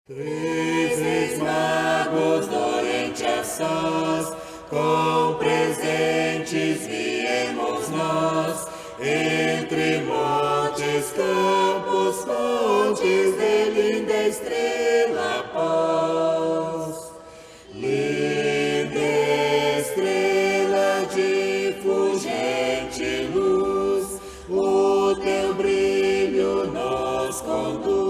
Três reis magos do Oriente assaz, com presentes viemos nós, entre montes, campos, fontes de linda estrela pós. Linda estrela de fulgente luz, o teu brilho nos conduz.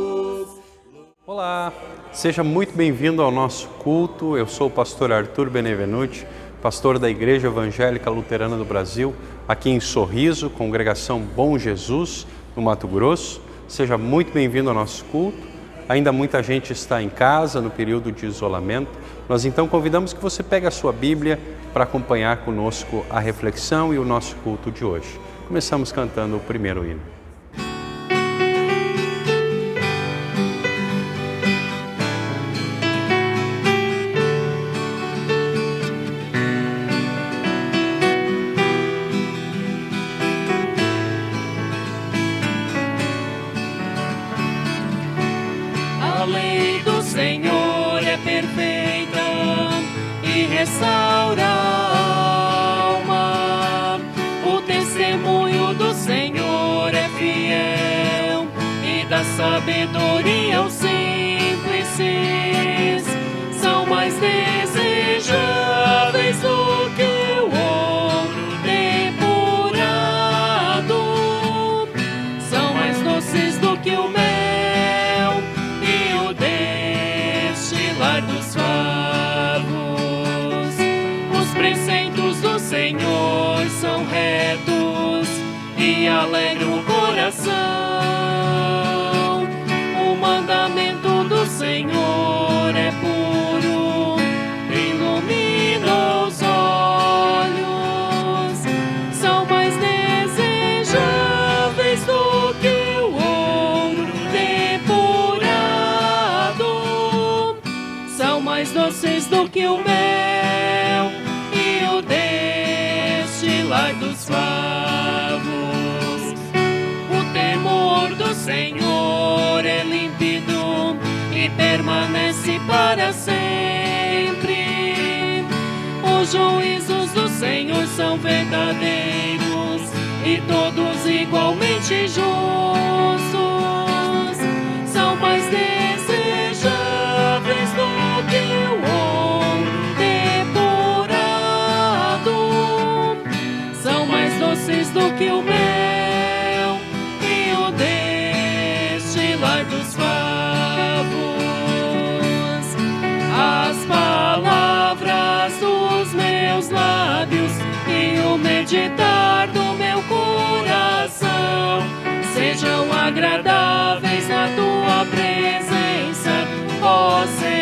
Olá, seja muito bem-vindo ao nosso culto. Eu sou o pastor Arthur Benevenuti, pastor da Igreja Evangélica Luterana do Brasil, aqui em Sorriso, congregação Bom Jesus, no Mato Grosso. Seja muito bem-vindo ao nosso culto. Ainda muita gente está em casa no período de isolamento. Nós então convidamos que você pegue a sua Bíblia para acompanhar conosco a reflexão e o nosso culto de hoje. Começamos cantando o primeiro hino. Restaura a alma, o testemunho do Senhor é fiel e dá sabedoria aos simples. São mais desejáveis do que o ouro depurado, são mais doces do que o mel e o destilar dos favos. Os preceitos do Senhor são retos e alegram o coração. O mandamento do Senhor é puro, ilumina os olhos. São mais desejáveis do que o ouro depurado, são mais doces do que o mel dos favos. O temor do Senhor é límpido e permanece para sempre. Os juízos do Senhor são verdadeiros e todos igualmente justos. São mais desejáveis do que o ouro do que o mel e o destilar dos favos. As palavras dos meus lábios e o meditar do meu coração sejam agradáveis na tua presença, ó Senhor.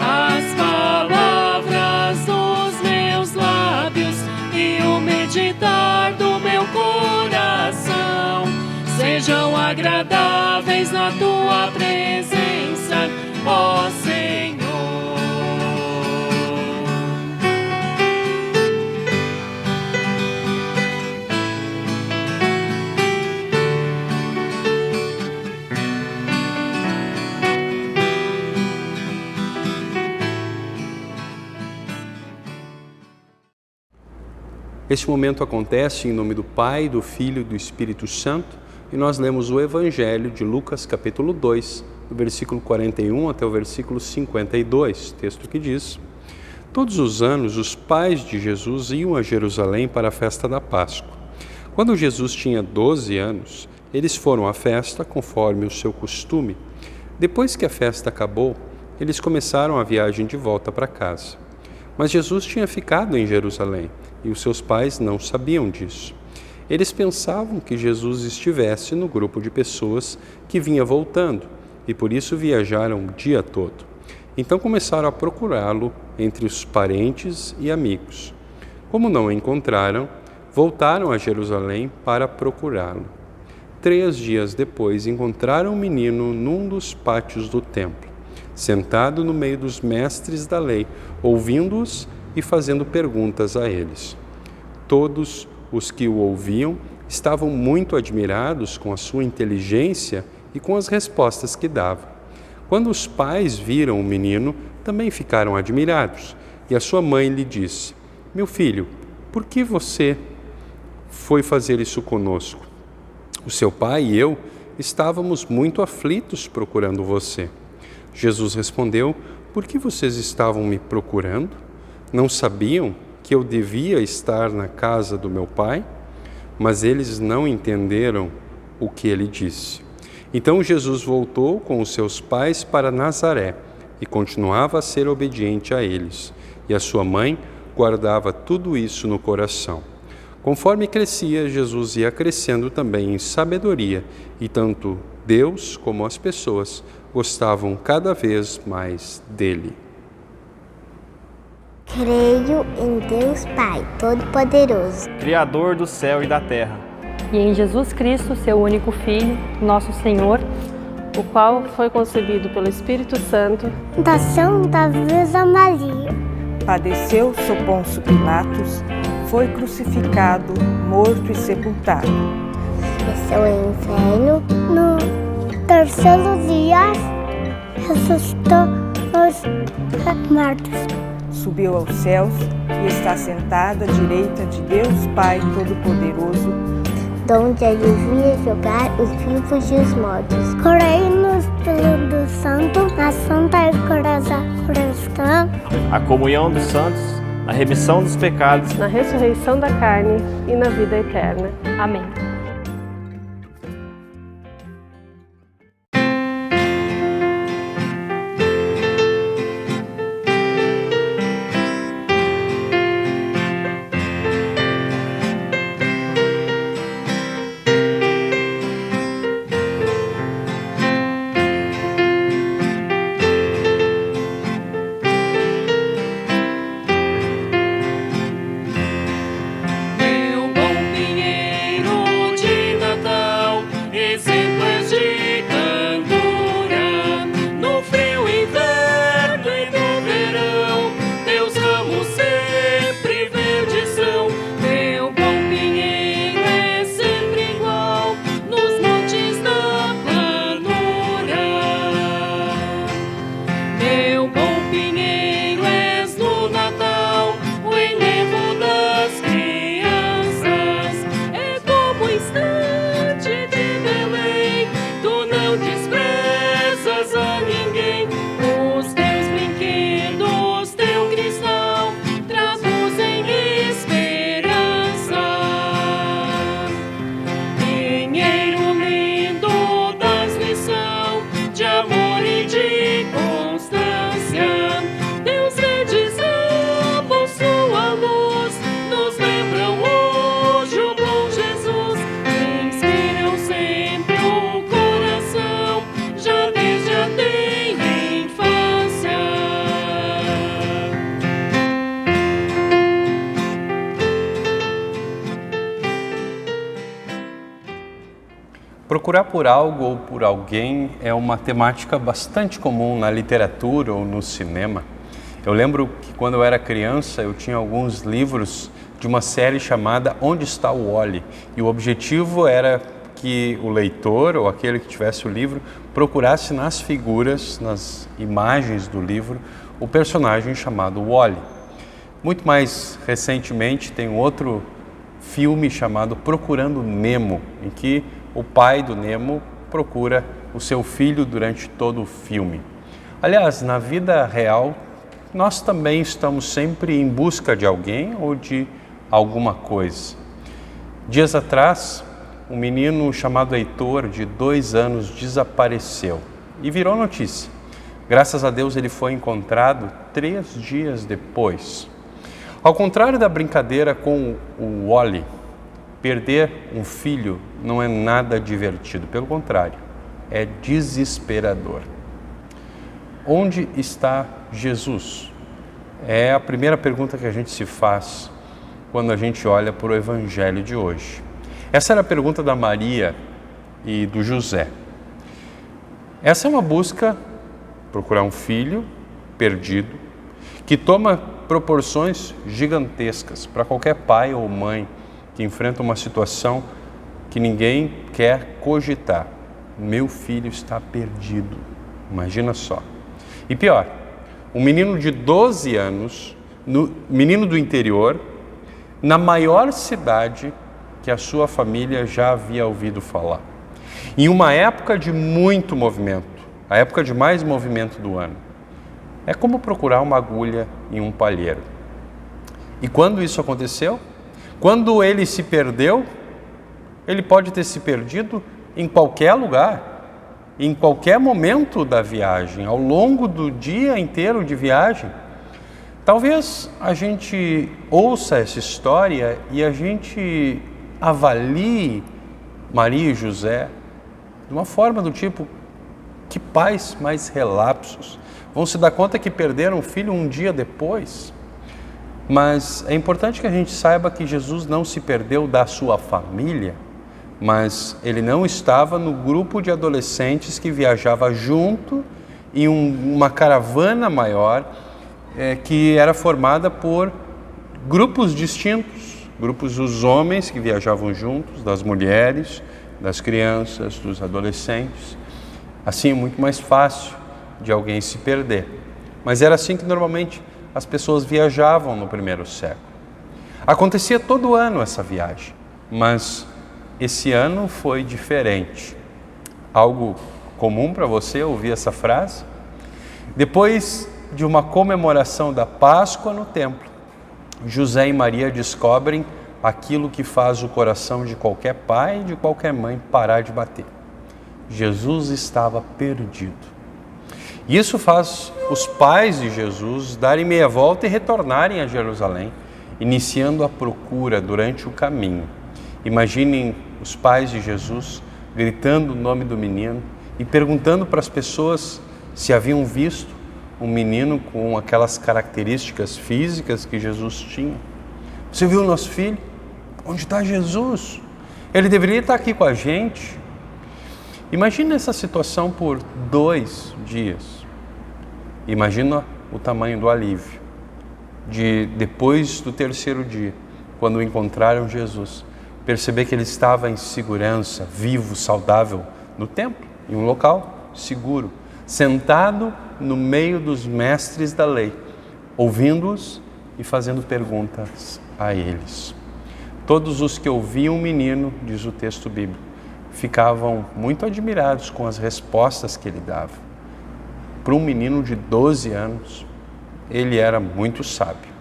As palavras dos meus lábios e o meditar do meu coração sejam agradáveis na tua presença, ó Senhor. Este momento acontece em nome do Pai, do Filho e do Espírito Santo, e nós lemos o Evangelho de Lucas, capítulo 2, do versículo 41 até o versículo 52, texto que diz: Todos os anos os pais de Jesus iam a Jerusalém para a festa da Páscoa. Quando Jesus tinha 12 anos, eles foram à festa conforme o seu costume. Depois que a festa acabou, eles começaram a viagem de volta para casa. Mas Jesus tinha ficado em Jerusalém e os seus pais não sabiam disso. Eles pensavam que Jesus estivesse no grupo de pessoas que vinha voltando e por isso viajaram o dia todo. Então começaram a procurá-lo entre os parentes e amigos. Como não o encontraram, voltaram a Jerusalém para procurá-lo. 3 dias depois encontraram o menino num dos pátios do templo, sentado no meio dos mestres da lei, ouvindo-os e fazendo perguntas a eles. Todos os que o ouviam estavam muito admirados com a sua inteligência e com as respostas que dava. Quando os pais viram o menino, também ficaram admirados. E a sua mãe lhe disse: Meu filho, por que você foi fazer isso conosco? O seu pai e eu estávamos muito aflitos procurando você. Jesus respondeu: Por que vocês estavam me procurando? Não sabiam que eu devia estar na casa do meu pai? Mas eles não entenderam o que ele disse. Então Jesus voltou com os seus pais para Nazaré e continuava a ser obediente a eles. E a sua mãe guardava tudo isso no coração. Conforme crescia, Jesus ia crescendo também em sabedoria, e tanto Deus como as pessoas gostavam cada vez mais dele. Creio em Deus Pai Todo-Poderoso, Criador do céu e da terra, e em Jesus Cristo, seu único Filho, nosso Senhor, o qual foi concebido pelo Espírito Santo, da Santa Virgem Maria, padeceu sob Pôncio Pilatos, foi crucificado, morto e sepultado. Desceu ao inferno, no terceiro dia ressuscitou os mortos. Subiu aos céus e está sentado à direita de Deus Pai Todo-Poderoso, donde ele via julgar os vivos e os mortos. Creio no Espírito Santo, na Santa Igreja Cristã, a comunhão dos santos, a remissão dos pecados, na ressurreição da carne e na vida eterna. Amém. Procurar por algo ou por alguém é uma temática bastante comum na literatura ou no cinema. Eu lembro que quando eu era criança eu tinha alguns livros de uma série chamada Onde Está o Wally? E o objetivo era que o leitor ou aquele que tivesse o livro procurasse nas figuras, nas imagens do livro, o personagem chamado Wally. Muito mais recentemente tem um outro filme chamado Procurando Nemo, em que o pai do Nemo procura o seu filho durante todo o filme. Aliás, na vida real, nós também estamos sempre em busca de alguém ou de alguma coisa. Dias atrás, um menino chamado Heitor, de 2 anos, desapareceu e virou notícia. Graças a Deus ele foi encontrado 3 dias depois. Ao contrário da brincadeira com o Wally, perder um filho não é nada divertido, pelo contrário, é desesperador. Onde está Jesus? É a primeira pergunta que a gente se faz quando a gente olha para o Evangelho de hoje. Essa era a pergunta da Maria e do José. Essa é uma busca, procurar um filho perdido, que toma proporções gigantescas para qualquer pai ou mãe que enfrenta uma situação que ninguém quer cogitar, meu filho está perdido. Imagina só. E pior, um menino de 12 anos, menino do interior, na maior cidade que a sua família já havia ouvido falar. Em uma época de muito movimento, a época de mais movimento do ano. É como procurar uma agulha em um palheiro. E quando isso aconteceu? Quando ele se perdeu, ele pode ter se perdido em qualquer lugar, em qualquer momento da viagem, ao longo do dia inteiro de viagem. Talvez a gente ouça essa história e a gente avalie Maria e José de uma forma do tipo, que pais mais relapsos. Vão se dar conta que perderam o filho um dia depois. Mas é importante que a gente saiba que Jesus não se perdeu da sua família, mas ele não estava no grupo de adolescentes que viajava junto em uma caravana maior, que era formada por grupos distintos, grupos dos homens que viajavam juntos, das mulheres, das crianças, dos adolescentes. Assim é muito mais fácil de alguém se perder. Mas era assim que normalmente as pessoas viajavam no primeiro século. Acontecia todo ano essa viagem, mas esse ano foi diferente. Algo comum para você ouvir essa frase? Depois de uma comemoração da Páscoa no templo, José e Maria descobrem aquilo que faz o coração de qualquer pai e de qualquer mãe parar de bater. Jesus estava perdido. Isso faz os pais de Jesus darem meia volta e retornarem a Jerusalém, iniciando a procura durante o caminho. Imaginem os pais de Jesus gritando o nome do menino e perguntando para as pessoas se haviam visto um menino com aquelas características físicas que Jesus tinha. Você viu o nosso filho? Onde está Jesus? Ele deveria estar aqui com a gente. Imagina essa situação por 2 dias. Imagina o tamanho do alívio de depois do 3º dia, quando encontraram Jesus, perceber que ele estava em segurança, vivo, saudável, no templo, em um local seguro, sentado no meio dos mestres da lei, ouvindo-os e fazendo perguntas a eles. Todos os que ouviam o menino, diz o texto bíblico, ficavam muito admirados com as respostas que ele dava. Para um menino de 12 anos, ele era muito sábio.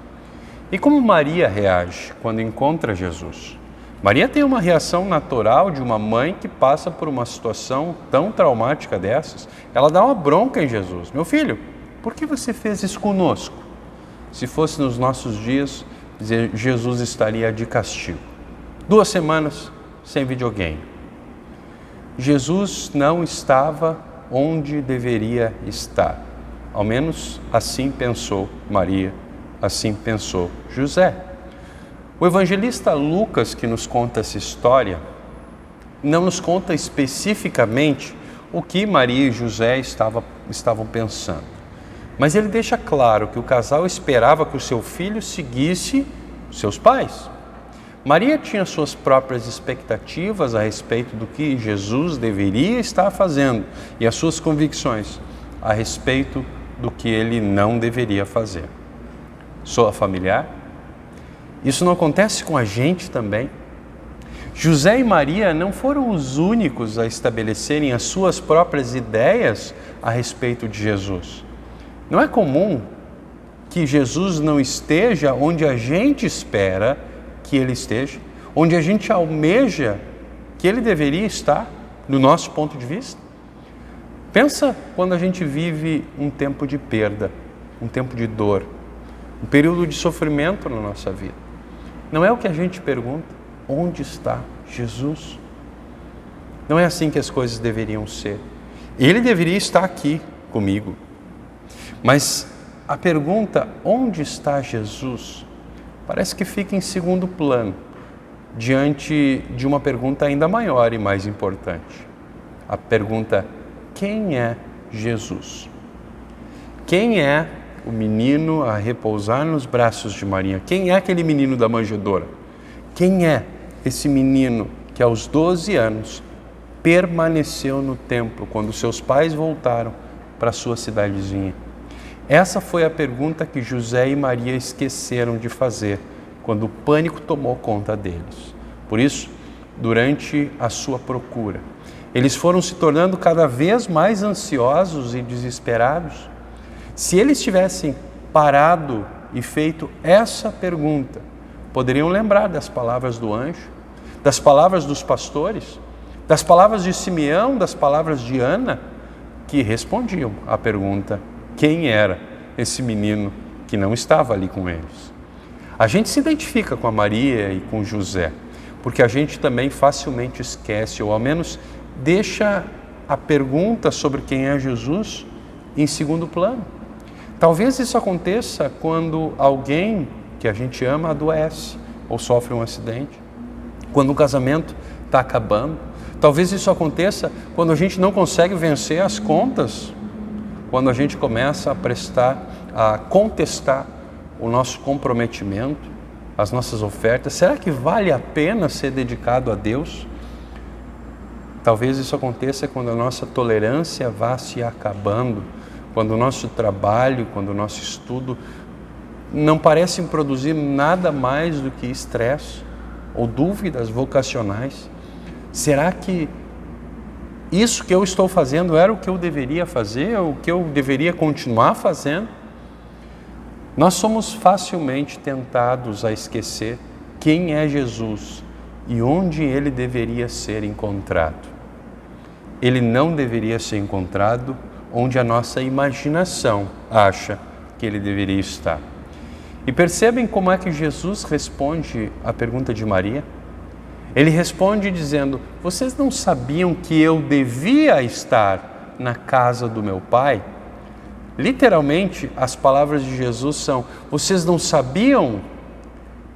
E como Maria reage quando encontra Jesus? Maria tem uma reação natural de uma mãe que passa por uma situação tão traumática dessas. Ela dá uma bronca em Jesus. Meu filho, por que você fez isso conosco? Se fosse nos nossos dias, Jesus estaria de castigo. 2 semanas sem videogame. Jesus não estava onde deveria estar. Ao menos assim pensou Maria, assim pensou José. O evangelista Lucas, que nos conta essa história, não nos conta especificamente o que Maria e José estavam pensando. Mas ele deixa claro que o casal esperava que o seu filho seguisse seus pais. Maria tinha suas próprias expectativas a respeito do que Jesus deveria estar fazendo e as suas convicções a respeito do que ele não deveria fazer. Soa familiar? Isso não acontece com a gente também? José e Maria não foram os únicos a estabelecerem as suas próprias ideias a respeito de Jesus. Não é comum que Jesus não esteja onde a gente espera que ele esteja, onde a gente almeja que ele deveria estar, do nosso ponto de vista? Pensa quando a gente vive um tempo de perda, um tempo de dor, um período de sofrimento na nossa vida. Não é o que a gente pergunta: onde está Jesus? Não é assim que as coisas deveriam ser. Ele deveria estar aqui comigo. Mas a pergunta, onde está Jesus, parece que fica em segundo plano, diante de uma pergunta ainda maior e mais importante. A pergunta: quem é Jesus? Quem é o menino a repousar nos braços de Maria? Quem é aquele menino da manjedoura? Quem é esse menino que aos 12 anos permaneceu no templo quando seus pais voltaram para sua cidadezinha? Essa foi a pergunta que José e Maria esqueceram de fazer quando o pânico tomou conta deles. Por isso, durante a sua procura, eles foram se tornando cada vez mais ansiosos e desesperados. Se eles tivessem parado e feito essa pergunta, poderiam lembrar das palavras do anjo, das palavras dos pastores, das palavras de Simeão, das palavras de Ana, que respondiam à pergunta: quem era esse menino que não estava ali com eles? A gente se identifica com a Maria e com José, porque a gente também facilmente esquece, ou ao menos deixa a pergunta sobre quem é Jesus em segundo plano. Talvez isso aconteça quando alguém que a gente ama adoece ou sofre um acidente, quando o casamento está acabando. Talvez isso aconteça quando a gente não consegue vencer as contas, quando a gente começa a contestar o nosso comprometimento, as nossas ofertas. Será que vale a pena ser dedicado a Deus? Talvez isso aconteça quando a nossa tolerância vá se acabando, quando o nosso trabalho, quando o nosso estudo não parecem produzir nada mais do que estresse ou dúvidas vocacionais. Será que isso que eu estou fazendo era o que eu deveria fazer, ou o que eu deveria continuar fazendo? Nós somos facilmente tentados a esquecer quem é Jesus e onde ele deveria ser encontrado. Ele não deveria ser encontrado onde a nossa imaginação acha que ele deveria estar. E percebem como é que Jesus responde à pergunta de Maria? Ele responde dizendo: vocês não sabiam que eu devia estar na casa do meu Pai? Literalmente, as palavras de Jesus são: vocês não sabiam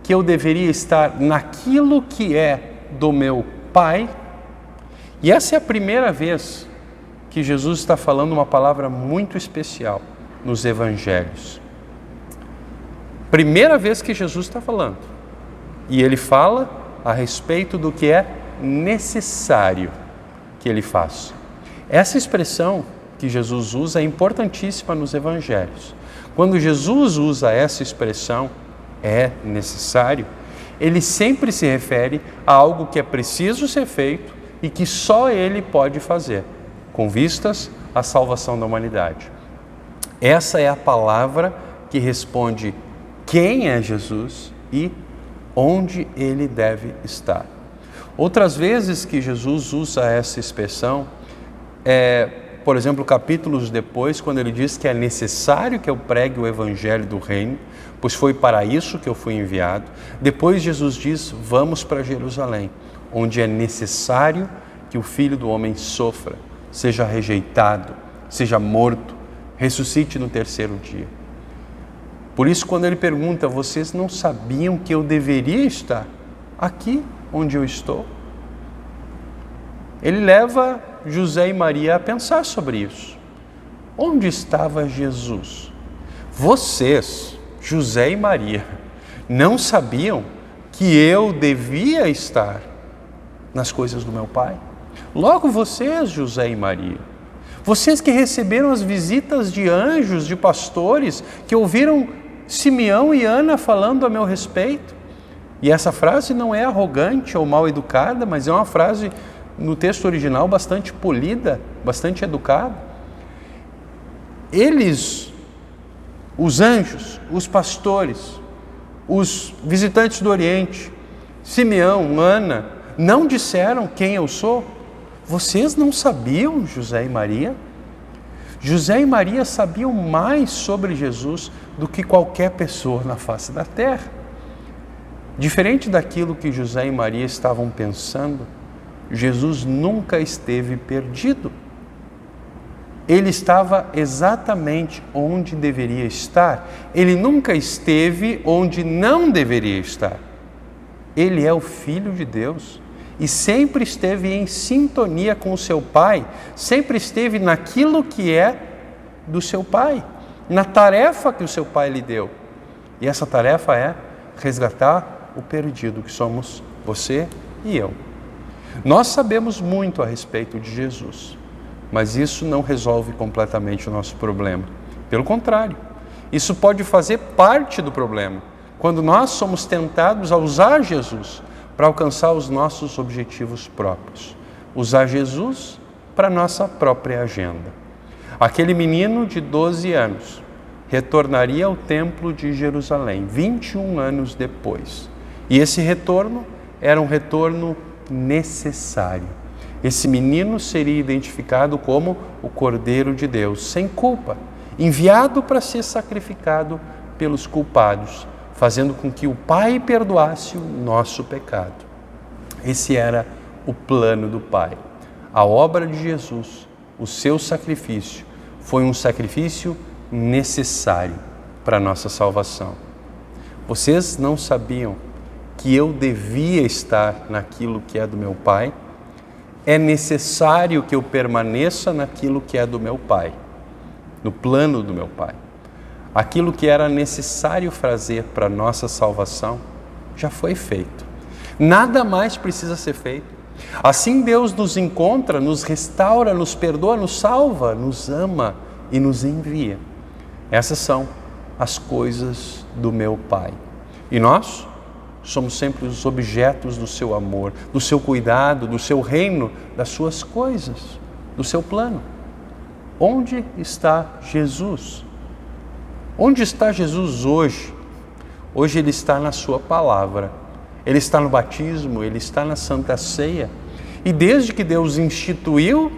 que eu deveria estar naquilo que é do meu Pai? E essa é a primeira vez que Jesus está falando uma palavra muito especial nos evangelhos. Primeira vez que Jesus está falando. E ele fala a respeito do que é necessário que ele faça. Essa expressão que Jesus usa é importantíssima nos evangelhos. Quando Jesus usa essa expressão, é necessário, ele sempre se refere a algo que é preciso ser feito e que só ele pode fazer, com vistas à salvação da humanidade. Essa é a palavra que responde quem é Jesus e onde ele deve estar. Outras vezes que Jesus usa essa expressão, por exemplo, capítulos depois, quando ele diz que é necessário que eu pregue o evangelho do reino, pois foi para isso que eu fui enviado. Depois Jesus diz: vamos para Jerusalém, onde é necessário que o Filho do Homem sofra, seja rejeitado, seja morto, ressuscite no terceiro dia. Por isso, quando ele pergunta: vocês não sabiam que eu deveria estar aqui onde eu estou? Ele leva José e Maria a pensar sobre isso. Onde estava Jesus? Vocês, José e Maria, não sabiam que eu devia estar nas coisas do meu Pai? Logo vocês, José e Maria, vocês que receberam as visitas de anjos, de pastores, que ouviram Simeão e Ana falando a meu respeito. E essa frase não é arrogante ou mal educada, mas é uma frase no texto original bastante polida, bastante educada. Eles, os anjos, os pastores, os visitantes do Oriente, Simeão, Ana, não disseram quem eu sou? Vocês não sabiam, José e Maria? José e Maria sabiam mais sobre Jesus do que qualquer pessoa na face da terra. Diferente daquilo que José e Maria estavam pensando, Jesus nunca esteve perdido. Ele estava exatamente onde deveria estar. Ele nunca esteve onde não deveria estar. Ele é o Filho de Deus e sempre esteve em sintonia com o seu Pai, sempre esteve naquilo que é do seu Pai, na tarefa que o seu Pai lhe deu. E essa tarefa é resgatar o perdido, que somos você e eu. Nós sabemos muito a respeito de Jesus, mas isso não resolve completamente o nosso problema. Pelo contrário, isso pode fazer parte do problema, quando nós somos tentados a usar Jesus para alcançar os nossos objetivos próprios. Usar Jesus para a nossa própria agenda. Aquele menino de 12 anos retornaria ao templo de Jerusalém 21 anos depois. E esse retorno era um retorno necessário. Esse menino seria identificado como o Cordeiro de Deus, sem culpa, enviado para ser sacrificado pelos culpados, fazendo com que o Pai perdoasse o nosso pecado. Esse era o plano do Pai. A obra de Jesus, o seu sacrifício, foi um sacrifício necessário para a nossa salvação. Vocês não sabiam que eu devia estar naquilo que é do meu Pai? É necessário que eu permaneça naquilo que é do meu Pai, no plano do meu Pai. Aquilo que era necessário fazer para a nossa salvação já foi feito. Nada mais precisa ser feito. Assim Deus nos encontra, nos restaura, nos perdoa, nos salva, nos ama e nos envia. Essas são as coisas do meu Pai. E nós somos sempre os objetos do seu amor, do seu cuidado, do seu reino, das suas coisas, do seu plano. Onde está Jesus? Onde está Jesus hoje? Hoje Ele está na sua palavra, Ele está no batismo, Ele está na Santa Ceia. E desde que Deus instituiu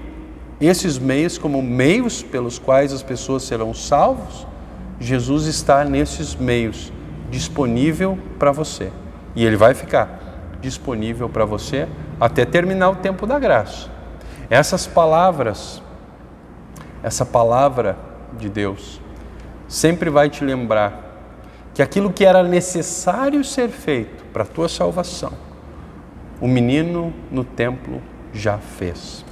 esses meios como meios pelos quais as pessoas serão salvos, Jesus está nesses meios disponível para você. E Ele vai ficar disponível para você até terminar o tempo da graça. Essas palavras, essa palavra de Deus, sempre vai te lembrar que aquilo que era necessário ser feito para a tua salvação, o menino no templo já fez.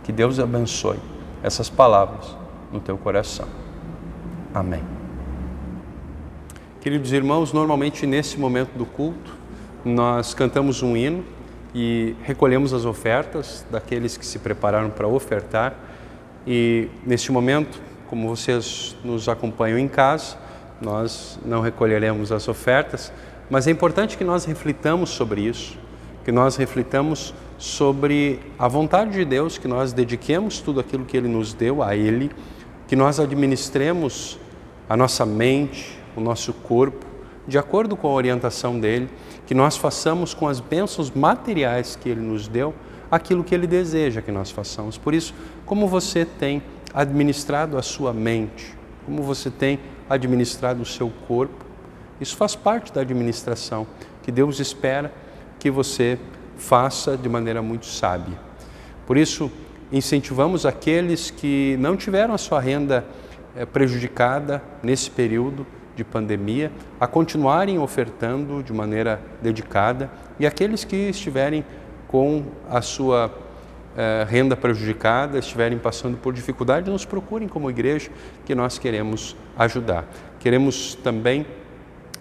Que Deus abençoe essas palavras no teu coração. Amém. Queridos irmãos, normalmente nesse momento do culto, nós cantamos um hino e recolhemos as ofertas daqueles que se prepararam para ofertar. E neste momento, como vocês nos acompanham em casa, nós não recolheremos as ofertas, mas é importante que nós reflitamos sobre isso, que nós reflitamos sobre a vontade de Deus, que nós dediquemos tudo aquilo que Ele nos deu a Ele, que nós administremos a nossa mente, o nosso corpo, de acordo com a orientação dEle, que nós façamos com as bênçãos materiais que Ele nos deu, aquilo que Ele deseja que nós façamos. Por isso, como você tem administrado a sua mente, como você tem administrado o seu corpo, isso faz parte da administração que Deus espera que você faça de maneira muito sábia. Por isso, incentivamos aqueles que não tiveram a sua renda prejudicada nesse período de pandemia a continuarem ofertando de maneira dedicada, e aqueles que estiverem com a sua renda prejudicada, estiverem passando por dificuldade, nos procurem como igreja, que nós queremos ajudar. Queremos também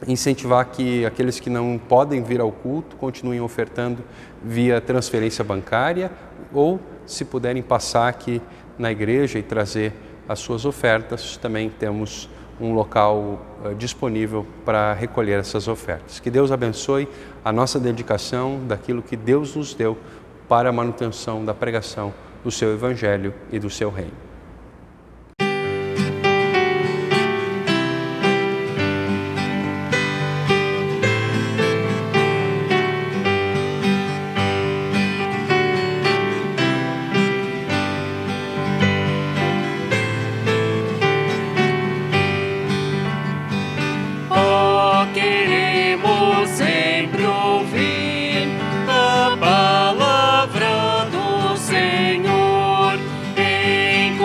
incentivar que aqueles que não podem vir ao culto continuem ofertando via transferência bancária, ou se puderem passar aqui na igreja e trazer as suas ofertas, também temos um local disponível para recolher essas ofertas. Que Deus abençoe a nossa dedicação daquilo que Deus nos deu para a manutenção da pregação do seu Evangelho e do seu reino. Senhor, em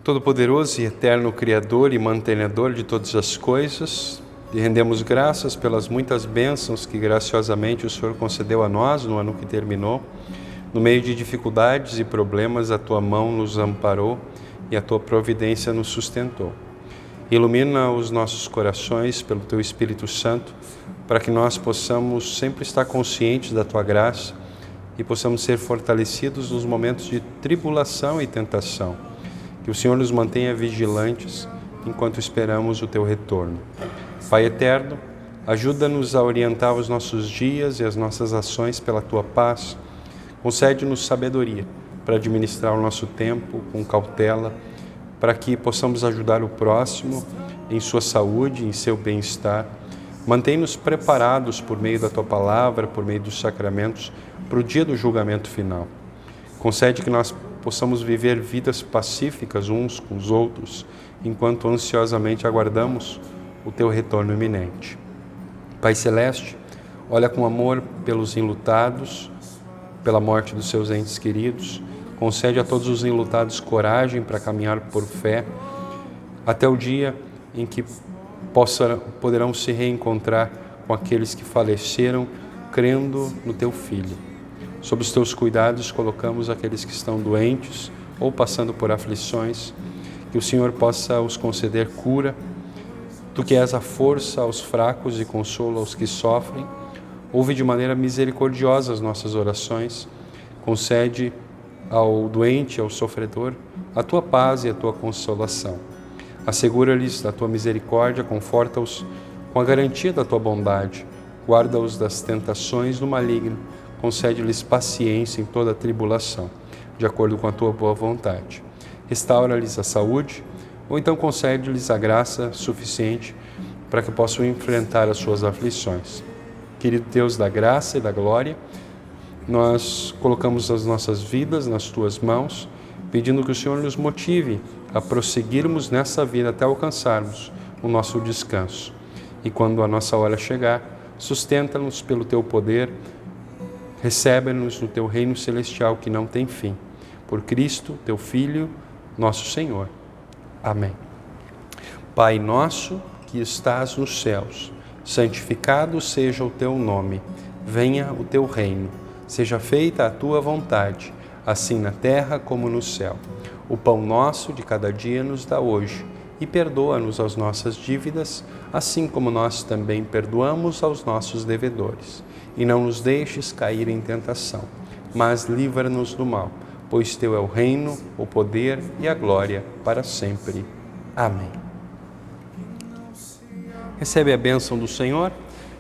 Todo-Poderoso e eterno Criador e mantenedor de todas as coisas, lhe rendemos graças pelas muitas bênçãos que graciosamente o Senhor concedeu a nós no ano que terminou. No meio de dificuldades e problemas, a Tua mão nos amparou e a Tua providência nos sustentou. Ilumina os nossos corações pelo Teu Espírito Santo, para que nós possamos sempre estar conscientes da Tua graça e possamos ser fortalecidos nos momentos de tribulação e tentação. Que o Senhor nos mantenha vigilantes enquanto esperamos o Teu retorno. Pai eterno, ajuda-nos a orientar os nossos dias e as nossas ações pela Tua paz. Concede-nos sabedoria para administrar o nosso tempo com cautela, para que possamos ajudar o próximo em sua saúde, em seu bem-estar. Mantém-nos preparados por meio da Tua palavra, por meio dos sacramentos, para o dia do julgamento final. Concede que nós possamos viver vidas pacíficas uns com os outros, enquanto ansiosamente aguardamos o Teu retorno iminente. Pai Celeste, olha com amor pelos enlutados, pela morte dos seus entes queridos. Concede a todos os enlutados coragem para caminhar por fé, até o dia em que poderão se reencontrar com aqueles que faleceram, crendo no Teu Filho. Sob os Teus cuidados, colocamos aqueles que estão doentes ou passando por aflições, que o Senhor possa os conceder cura. Tu que és a força aos fracos e consola aos que sofrem, ouve de maneira misericordiosa as nossas orações, concede ao doente, ao sofredor, a Tua paz e a Tua consolação. Assegura-lhes da Tua misericórdia, conforta-os com a garantia da Tua bondade, guarda-os das tentações do maligno, concede-lhes paciência em toda a tribulação, de acordo com a Tua boa vontade. Restaura-lhes a saúde, ou então concede-lhes a graça suficiente para que possam enfrentar as suas aflições. Querido Deus da graça e da glória, nós colocamos as nossas vidas nas Tuas mãos, pedindo que o Senhor nos motive a prosseguirmos nessa vida até alcançarmos o nosso descanso. E quando a nossa hora chegar, sustenta-nos pelo Teu poder, recebe-nos no Teu reino celestial que não tem fim. Por Cristo, Teu Filho, nosso Senhor. Amém. Pai nosso que estás nos céus, santificado seja o Teu nome. Venha o Teu reino. Seja feita a Tua vontade, assim na terra como no céu. O pão nosso de cada dia nos dá hoje, e perdoa-nos as nossas dívidas, assim como nós também perdoamos aos nossos devedores. E não nos deixes cair em tentação, mas livra-nos do mal, pois Teu é o reino, o poder e a glória para sempre. Amém. Recebe a bênção do Senhor,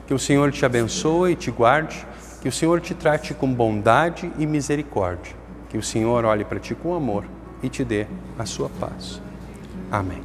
que o Senhor te abençoe e te guarde, que o Senhor te trate com bondade e misericórdia, que o Senhor olhe para ti com amor e te dê a sua paz. Amém.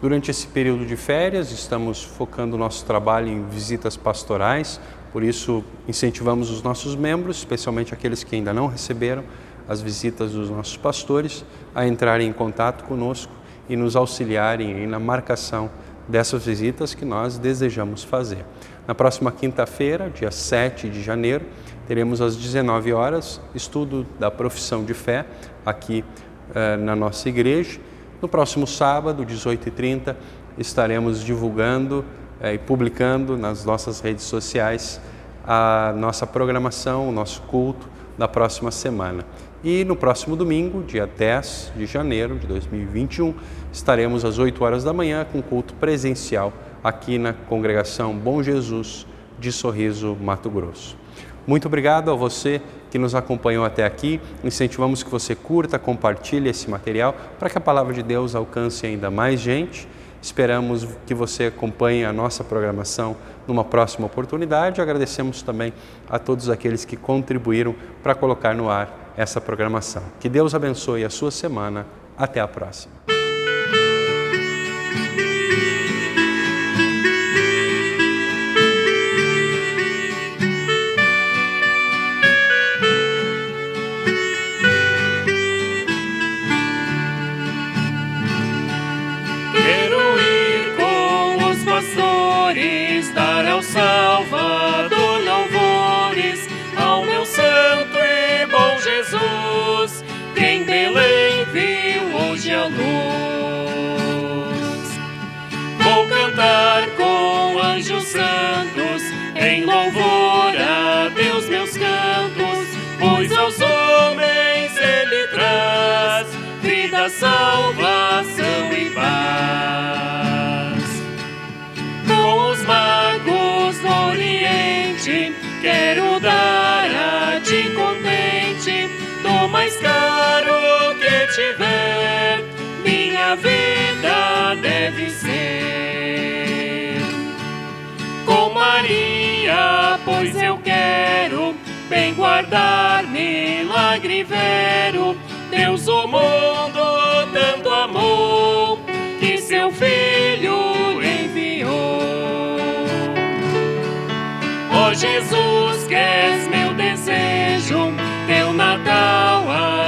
Durante esse período de férias, estamos focando o nosso trabalho em visitas pastorais, por isso incentivamos os nossos membros, especialmente aqueles que ainda não receberam as visitas dos nossos pastores, a entrarem em contato conosco e nos auxiliarem na marcação dessas visitas que nós desejamos fazer. Na próxima quinta-feira, dia 7 de janeiro, teremos às 19 horas estudo da profissão de fé aqui na nossa igreja. No próximo sábado, 18h30, estaremos divulgando e publicando nas nossas redes sociais a nossa programação, o nosso culto da próxima semana. E no próximo domingo, dia 10 de janeiro de 2021, estaremos às 8 horas da manhã com culto presencial aqui na Congregação Bom Jesus de Sorriso, Mato Grosso. Muito obrigado a você que nos acompanhou até aqui. Incentivamos que você curta, compartilhe esse material para que a Palavra de Deus alcance ainda mais gente. Esperamos que você acompanhe a nossa programação numa próxima oportunidade. Agradecemos também a todos aqueles que contribuíram para colocar no ar essa programação. Que Deus abençoe a sua semana. Até a próxima. Dar ao Salvador louvores, ao meu santo e bom Jesus, quem mais caro que tiver, minha vida deve ser. Com Maria, pois eu quero bem guardar milagre vero. Deus o mundo tanto amou, que seu Filho enviou. Ó Jesus, que és meu desejo, teu Natal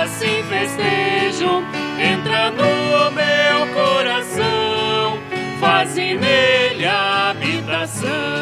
assim festejo. Entra no meu coração, faze nele habitação.